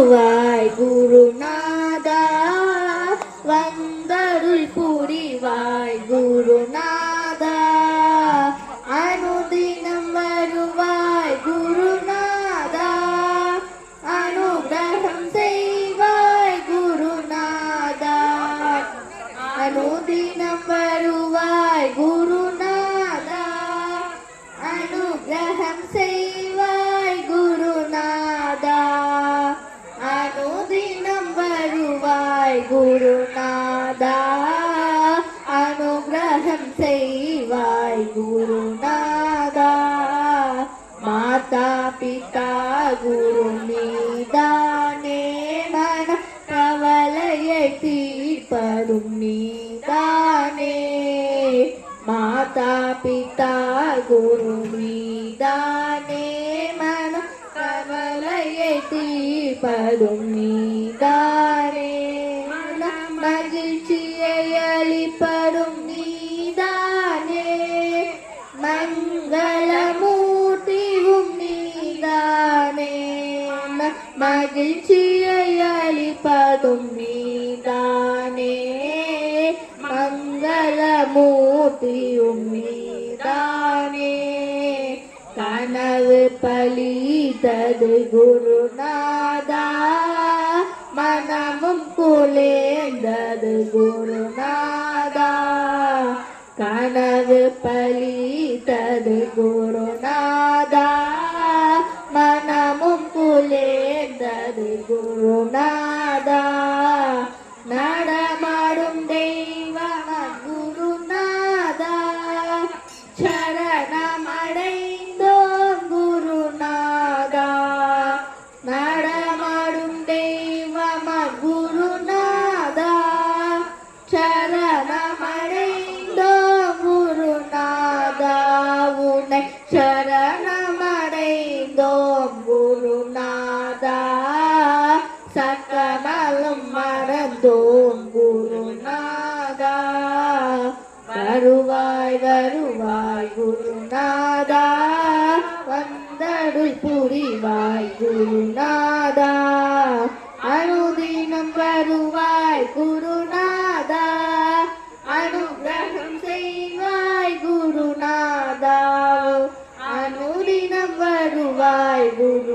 வருவாய் குருநாதா, வந்தருள் புரிவாய் குருநாதா, அனுதினம் வருவாய் குருநாதா, அனுகிரகம் செய்வாய் குருநாதா, அனுதினம் வருவாய் குருநாதா, அனுகிரகம் செய்வாய் குருநாதா, அனுதினம் வருவாய் குருநாதா, அனுகிரகம் செய்வாய் குருநாதா. மாதா பிதா குரு நீதானே, மன கவலையை தீர்ப்பதும் நீதானே. மாதா பிதா குரு நீதானே, மன கவலையை தீர்ப்பதும் நீதானே. மகிழ்ச்சியை அளிப்பதும் நீதானே, மங்களமூர்த்தியும் நீதானே. மகிழ்ச்சியை அளிப்பதும் நீதானே, மங்களமூர்த்தியும் நீதானே. கனவு பலித்தது குருநாதா, மனமும் குலேந்தது குருநாதா. கனவு பலித்தது குருநாதா, மனமும் குலேந்தது குருநாதா. நடமாடும் தெய்வம குருநாதா, சரணமடைந்தோம் குருநாதா. நடமாடும் தெய்வம குருநாதா, சரணமடைந்தோம் குருநாதா. உன்னை சரணமடைந்தோம் குருநாதா, சக்கமலும் மறந்தோம் குருநாதா. வருவாய் வருவாய் குருநாதா, வந்தருள் புரிவாய் குருநாதா, அனுதினம் வருவாய் குருநாதா, அனுகிரகம் செய்வாய் குருநாதா, அனுதினம் வருவாய் குரு